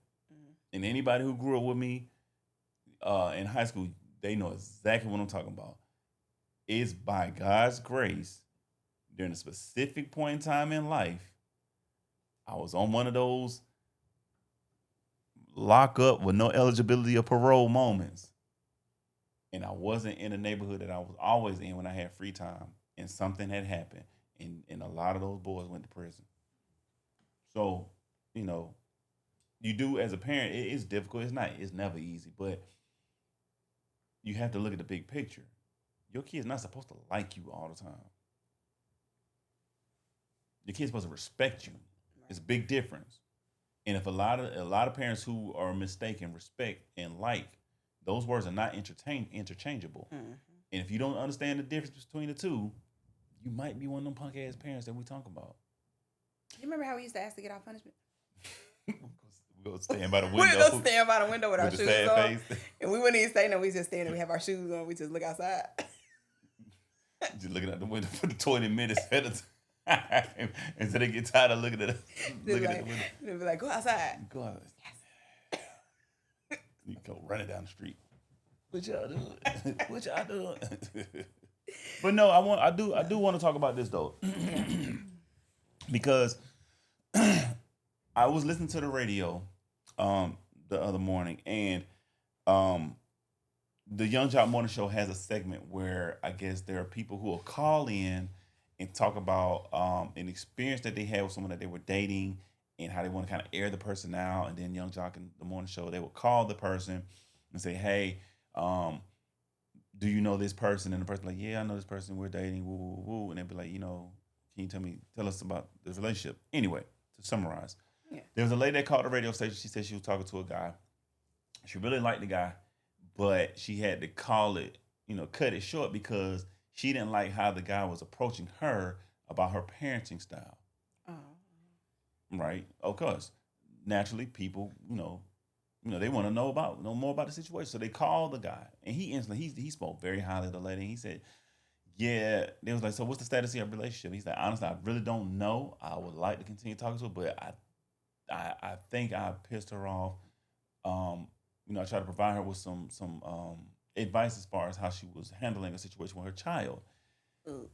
And anybody who grew up with me in high school, they know exactly what I'm talking about. It's by God's grace, during a specific point in time in life, I was on one of those lock up with no eligibility or parole moments. And I wasn't in a neighborhood that I was always in when I had free time. And something had happened. And a lot of those boys went to prison. So, you know, you do as a parent, it's difficult. It's never easy, but you have to look at the big picture. Your kid's not supposed to like you all the time. Your kid's supposed to respect you. It's a big difference. And if a lot of parents who are mistaken respect and like, those words are not interchangeable. Mm-hmm. And if you don't understand the difference between the two, you might be one of them punk ass parents that we talk about. You remember how we used to ask to get off punishment? We'll stand by the window. We'll go stand by the window with our shoes on. Face. And we wouldn't even say no. We just stand there. We have our shoes on. We just look outside. Just looking out the window for the 20 minutes at a time. Until they get tired of looking at the window. They'll be like, go outside. Go outside. Yes. You go running down the street. What y'all doing? What y'all doing? But no, I do want to talk about this though. Because I was listening to the radio the other morning, and the Young Jock Morning Show has a segment where I guess there are people who will call in and talk about an experience that they had with someone that they were dating and how they want to kind of air the person out. And then Young Jock in the Morning Show, they would call the person and say, hey, do you know this person? And the person like, yeah, I know this person. We're dating, woo, woo, woo. And they'd be like, you know, can you tell us about this relationship? Anyway, to summarize. Yeah. There was a lady that called the radio station. She said she was talking to a guy. She really liked the guy, but she had to cut it short because she didn't like how the guy was approaching her about her parenting style. Oh. Right? Of course. Naturally, people, they want to know more about the situation. So they called the guy, and he instantly he spoke very highly of the lady. He said, yeah, they was like, so what's the status of your relationship? He said, honestly, I really don't know. I would like to continue talking to her, but I think I pissed her off. I tried to provide her with some advice as far as how she was handling a situation with her child. Ooh.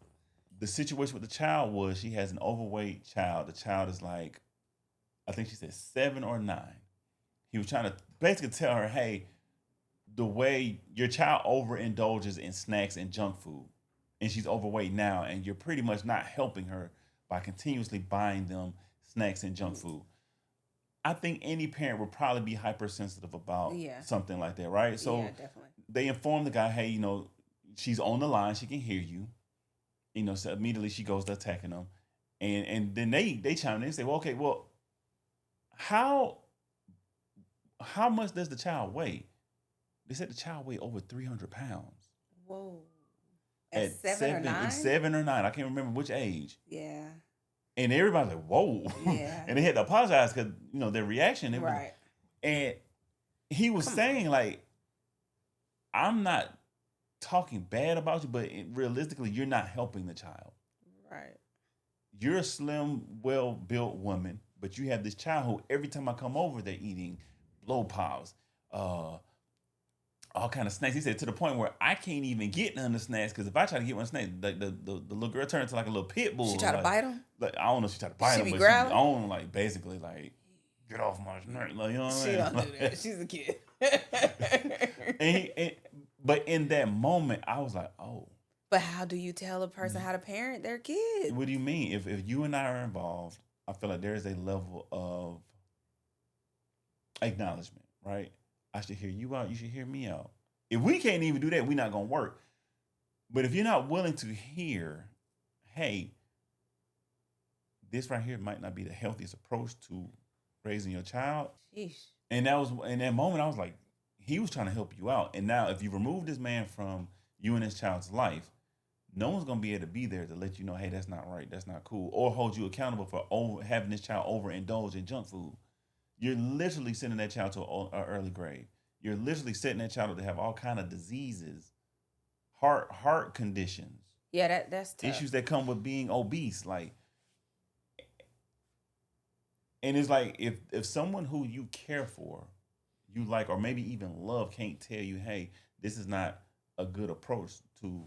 The situation with the child was she has an overweight child. The child is like, I think she said 7 or 9. He was trying to basically tell her, hey, the way your child overindulges in snacks and junk food, and she's overweight now, and you're pretty much not helping her by continuously buying them snacks and junk food. I think any parent would probably be hypersensitive about something like that, right? So definitely. They informed the guy, hey, she's on the line, she can hear you. So immediately she goes to attacking them. And then they chime in and say, well, okay, well, how much does the child weigh? They said the child weighed over 300 pounds. Whoa. At 7 or 9? 7 or 9. I can't remember which age. Yeah. And everybody's like, whoa. Yeah. And they had to apologize because, their reaction. Right. And he was saying, like, I'm not talking bad about you, but realistically, you're not helping the child. Right. You're a slim, well-built woman, but you have this child who every time I come over, they're eating blow pops, all kind of snacks. He said to the point where I can't even get none of the snacks because if I try to get one snack, the little girl turned into like a little pit bull. She tried to bite him. Like I don't know if she tried to bite She him, be but growling? she be on like basically like get off my snack. Like you know what I mean? She don't do that. She's a kid. But in that moment, I was like, oh. But how do you tell a person how to parent their kid? What do you mean? If you and I are involved, I feel like there is a level of acknowledgement, right? I should hear you out. You should hear me out. If we can't even do that, we're not gonna work. But if you're not willing to hear, hey, this right here might not be the healthiest approach to raising your child. Sheesh. And that was in that moment, I was like, he was trying to help you out. And now, if you remove this man from you and his child's life, no one's gonna be able to be there to let you know, hey, that's not right, that's not cool, or hold you accountable for having this child overindulge in junk food. You're literally sending that child to an early grade. You're literally setting that child up to have all kind of diseases, heart conditions. Yeah, that's tough. Issues that come with being obese, like. And it's like if someone who you care for, you like, or maybe even love, can't tell you, hey, this is not a good approach to.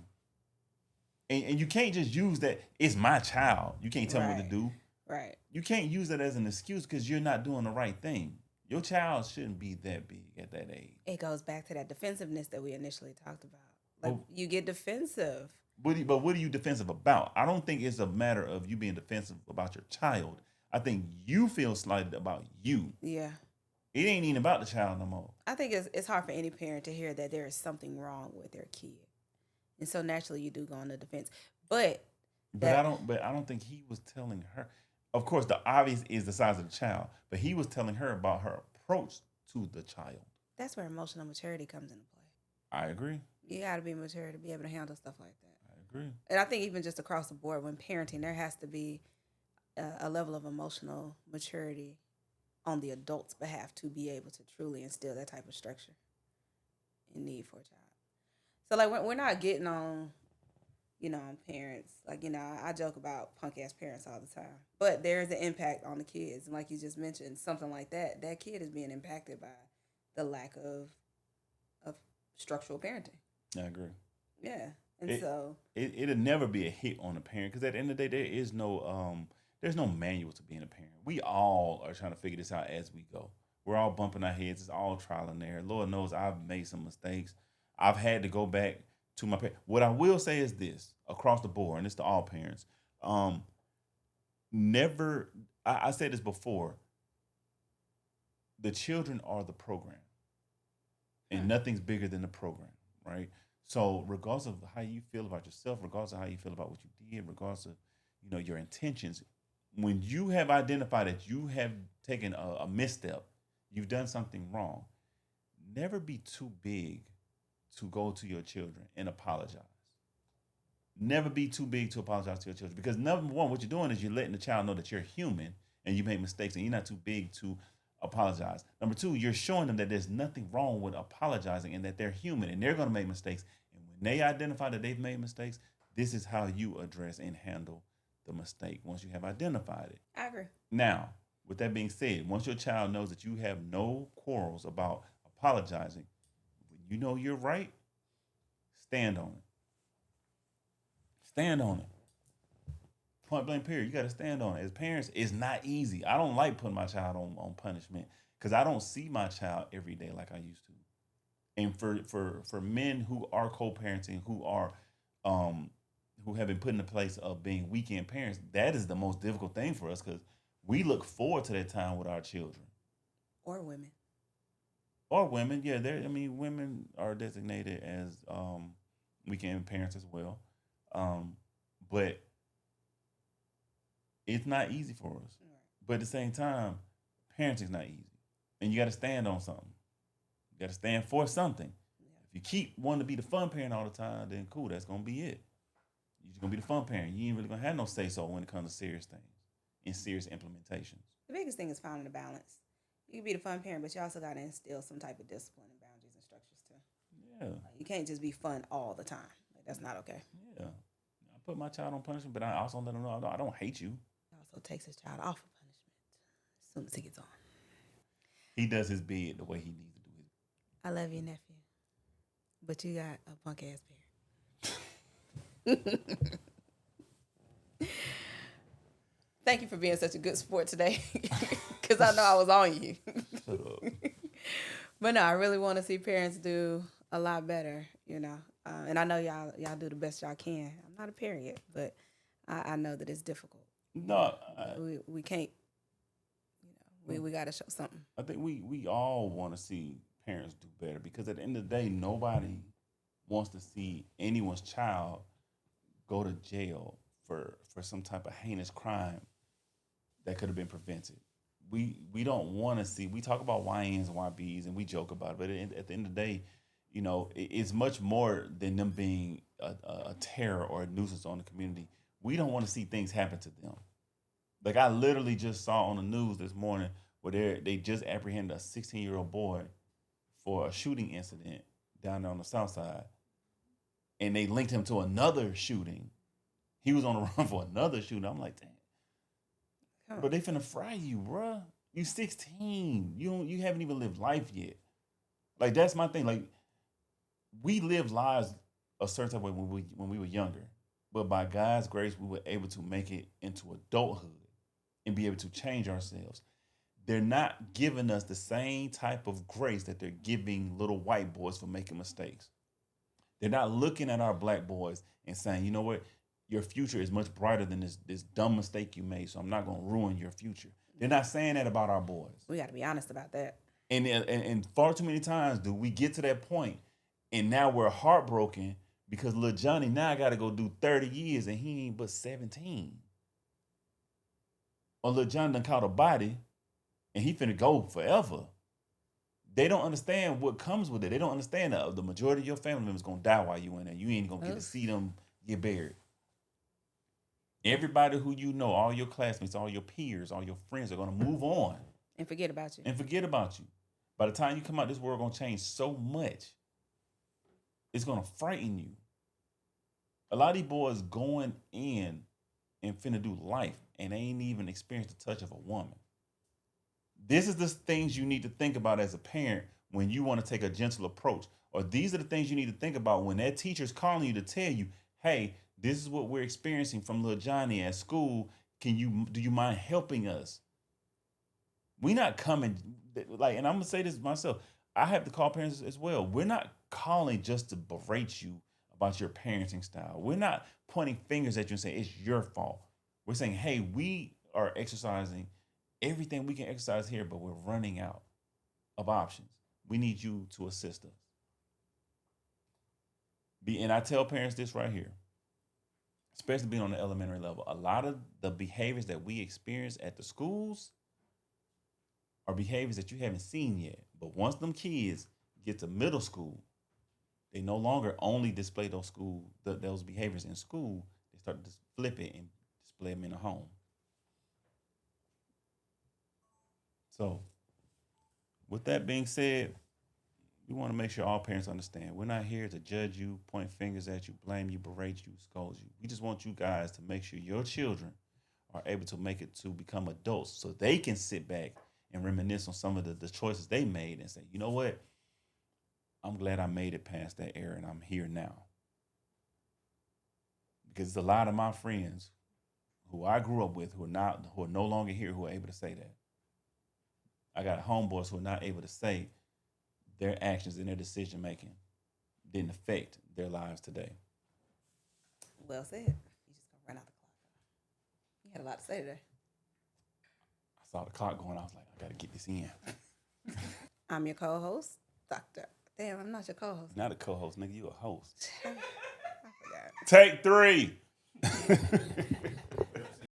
And you can't just use that. It's my child. You can't tell me what to do. Right. You can't use that as an excuse because you're not doing the right thing. Your child shouldn't be that big at that age. It goes back to that defensiveness that we initially talked about. Like you get defensive. But what are you defensive about? I don't think it's a matter of you being defensive about your child. I think you feel slighted about you. Yeah. It ain't even about the child no more. I think it's hard for any parent to hear that there is something wrong with their kid. And so naturally you do go on the defense. But I don't think he was telling her. Of course, the obvious is the size of the child, but he was telling her about her approach to the child. That's where emotional maturity comes into play. I agree. You got to be mature to be able to handle stuff like that. I agree. And I think even just across the board, when parenting, there has to be a level of emotional maturity on the adult's behalf to be able to truly instill that type of structure and need for a child. So, like, we're not getting on, on parents. Like, I joke about punk-ass parents all the time. But there's an impact on the kids. And like you just mentioned, something like that, that kid is being impacted by the lack of structural parenting. I agree. Yeah. And it'll never be a hit on the parent because at the end of the day, there's no manual to being a parent. We all are trying to figure this out as we go. We're all bumping our heads. It's all trial and error. Lord knows I've made some mistakes. I've had to go back to my parents. What I will say is this across the board, and it's to all parents. I said this before, the children are the program. And nothing's bigger than the program, right? So regardless of how you feel about yourself, regardless of how you feel about what you did, regardless of your intentions, when you have identified that you have taken a misstep, you've done something wrong, never be too big to go to your children and apologize. Never be too big to apologize to your children because number one, what you're doing is you're letting the child know that you're human and you make mistakes and you're not too big to apologize. Number two, you're showing them that there's nothing wrong with apologizing and that they're human and they're going to make mistakes. And when they identify that they've made mistakes, this is how you address and handle the mistake once you have identified it. I agree. Now, with that being said, once your child knows that you have no quarrels about apologizing, when you know you're right, stand on it. Stand on it. Point blank period. You got to stand on it. As parents, it's not easy. I don't like putting my child on punishment because I don't see my child every day like I used to. And for men who are co-parenting, who have been put in the place of being weekend parents, that is the most difficult thing for us because we look forward to that time with our children. Or women. Or women, yeah. Women are designated as weekend parents as well. But it's not easy for us. Right. But at the same time, parenting's not easy. And you got to stand on something. You got to stand for something. Yeah. If you keep wanting to be the fun parent all the time, then cool, that's going to be it. You're just going to be the fun parent. You ain't really going to have no say-so when it comes to serious things and serious implementations. The biggest thing is finding a balance. You can be the fun parent, but you also got to instill some type of discipline and boundaries and structures too. Yeah. You can't just be fun all the time. That's not okay. Yeah. I put my child on punishment, but I also let him know I don't hate you. He also takes his child off of punishment as soon as he gets on. He does his bid the way he needs to do it. I love you, nephew. But you got a punk ass parent. Thank you for being such a good sport today, because I know I was on you. Shut up. But no, I really want to see parents do a lot better, you know. And I know y'all do the best y'all can. I'm not a parent yet, but I know that it's difficult. No, We can't, we got to show something. I think we all want to see parents do better because at the end of the day, nobody wants to see anyone's child go to jail for some type of heinous crime that could have been prevented. We don't want to see. We talk about YNs and YBs and we joke about it, but at the end of the day, it's much more than them being a terror or a nuisance on the community. We don't want to see things happen to them. Like I literally just saw on the news this morning where they just apprehended a 16-year-old boy for a shooting incident down there on the south side, and they linked him to another shooting. He was on the run for another shooting. I'm like, damn, but they finna fry you, bruh. You 16. You haven't even lived life yet. Like that's my thing. Like we lived lives a certain way when we were younger, but by God's grace, we were able to make it into adulthood and be able to change ourselves. They're not giving us the same type of grace that they're giving little white boys for making mistakes. They're not looking at our black boys and saying, you know what, your future is much brighter than this dumb mistake you made, so I'm not going to ruin your future. They're not saying that about our boys. We got to be honest about that. And far too many times do we get to that point, and now we're heartbroken because little Johnny now got to go do 30 years and he ain't but 17. Or little Johnny done caught a body and he finna go forever. They don't understand what comes with it. They don't understand that the majority of your family members gonna die while you in there. You ain't gonna get to see them get buried. Everybody who you know, all your classmates, all your peers, all your friends are gonna move on and forget about you. By the time you come out, this world gonna change so much. It's gonna frighten you. A lot of these boys going in and finna do life, and they ain't even experienced the touch of a woman. This is the things you need to think about as a parent when you want to take a gentle approach. Or these are the things you need to think about when that teacher's calling you to tell you, hey, this is what we're experiencing from little Johnny at school. Do you mind helping us? We not coming, like, and I'm going to say this myself. I have to call parents as well. We're not calling just to berate you about your parenting style. We're not pointing fingers at you and saying it's your fault. We're saying, hey, we are exercising everything we can exercise here, but we're running out of options. We need you to assist us. And I tell parents this right here, especially being on the elementary level, a lot of the behaviors that we experience at the schools are behaviors that you haven't seen yet. But once them kids get to middle school, they no longer only display those behaviors in school. They start to flip it and display them in the home. So, with that being said, we want to make sure all parents understand we're not here to judge you, point fingers at you, blame you, berate you, scold you. We just want you guys to make sure your children are able to make it to become adults so they can sit back and reminisce on some of the choices they made and say, you know what? I'm glad I made it past that era and I'm here now. Because a lot of my friends who I grew up with who are no longer here who are able to say that. I got homeboys who are not able to say their actions and their decision making didn't affect their lives today. Well said. You just gonna run out the clock. You had a lot to say today. I saw the clock going. I was like, I gotta get this in. I'm your co-host, Doctor. Damn, I'm not your co-host. Not a co-host, nigga. You a host. I forgot. Take 3.